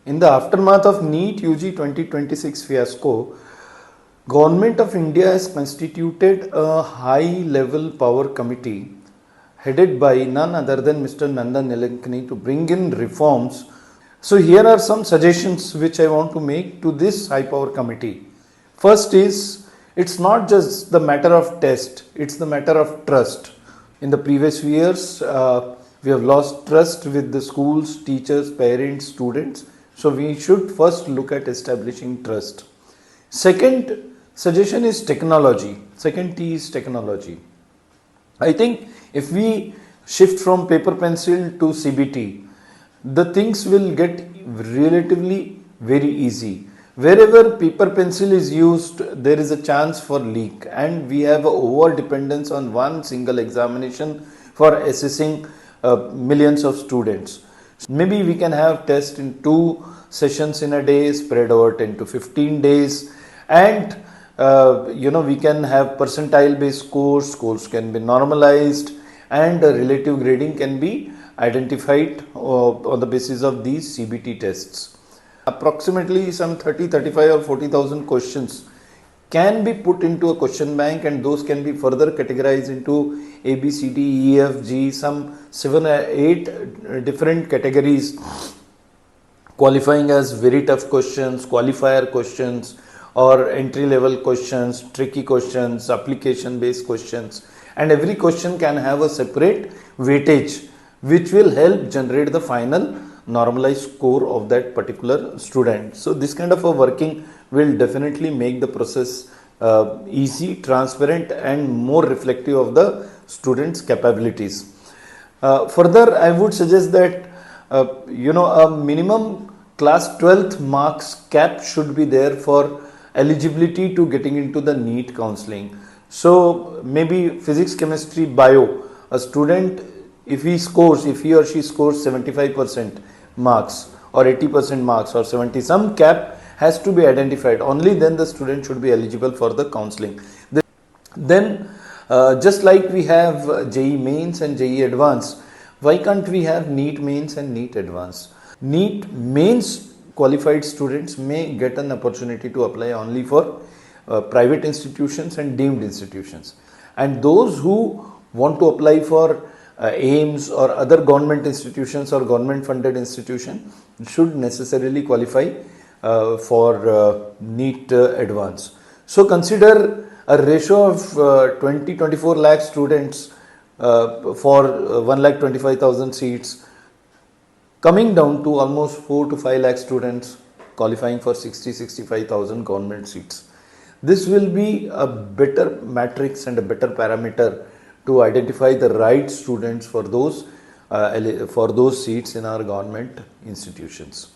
In the aftermath of NEET UG 2026 fiasco, Government of India has constituted a high-level power committee headed by none other than Mr. Nandan Nilekani to bring in reforms. So here are some suggestions which I want to make to this high power committee. First is, it's not just the matter of test, it's the matter of trust. In the previous years, we have lost trust with the schools, teachers, parents, students. So we should first look at establishing trust. Second suggestion is technology. Second T is technology. I think if we shift from paper pencil to CBT, the things will get relatively very easy. Wherever paper pencil is used, there is a chance for leak, and we have a over dependence on one single examination for assessing millions of students. Maybe we can have tests in 2 sessions in a day, spread over 10 to 15 days, and we can have percentile based scores can be normalized, and relative grading can be identified on the basis of these CBT tests. Approximately some 30, 35 or 40,000 questions can be put into a question bank, and those can be further categorized into A, B, C, D, E, F, G, some 7 or 8 different categories, qualifying as very tough questions, qualifier questions, or entry level questions, tricky questions, application based questions, and every question can have a separate weightage which will help generate the final normalized score of that particular student. So this kind of a working will definitely make the process easy, transparent, and more reflective of the students' capabilities. Further, I would suggest that a minimum class 12th marks cap should be there for eligibility to getting into the NEET counseling. So maybe physics, chemistry, bio, a student, if he or she scores 75% marks or 80% marks or 70, some cap has to be identified. Only then the student should be eligible for the counseling. Then just like we have JEE mains and JEE advanced, why can't we have NEET mains and NEET advanced? NEET mains qualified students may get an opportunity to apply only for private institutions and deemed institutions, and those who want to apply for AIMS or other government institutions or government funded institution should necessarily qualify for NEET advance. So consider a ratio of 24 lakh students for 1,25,000 seats, coming down to almost 4 to 5 lakh students qualifying for 65,000 government seats. This will be a better matrix and a better parameter to identify the right students for those seats in our government institutions.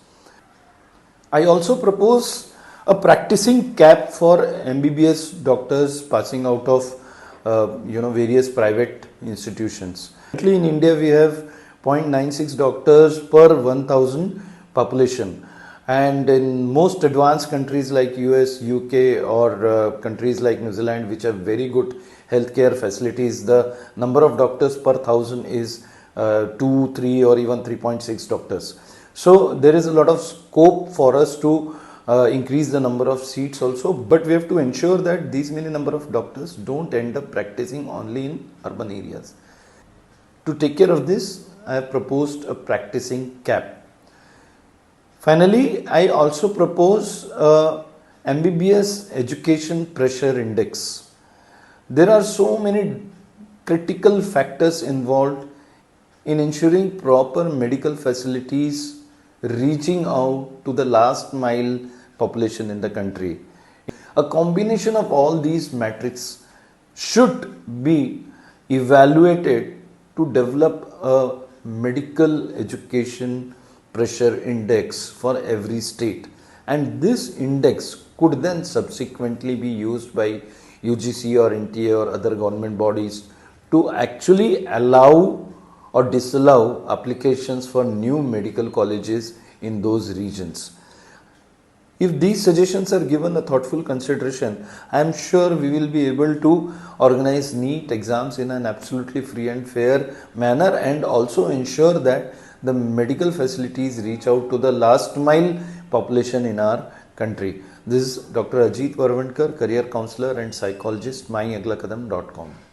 I also propose a practicing cap for MBBS doctors passing out of various private institutions. Currently in India we have 0.96 doctors per 1000 population, and in most advanced countries like US, UK, or countries like New Zealand, which have very good healthcare facilities, the number of doctors per 1000 is 2, 3 or even 3.6 doctors. So there is a lot of scope for us to increase the number of seats also, but we have to ensure that these many number of doctors don't end up practicing only in urban areas. To take care of this, I have proposed a practicing cap. Finally, I also propose a MBBS education pressure index. There are so many critical factors involved in ensuring proper medical facilities reaching out to the last mile population in the country. A combination of all these metrics should be evaluated to develop a medical education pressure index for every state, and this index could then subsequently be used by UGC or NTA or other government bodies to actually allow or disallow applications for new medical colleges in those regions. If these suggestions are given a thoughtful consideration, I am sure we will be able to organize NEET exams in an absolutely free and fair manner, and also ensure that the medical facilities reach out to the last mile population in our country. This is Dr. Ajit Varwandkar, career counselor and psychologist, myaglakadam.com.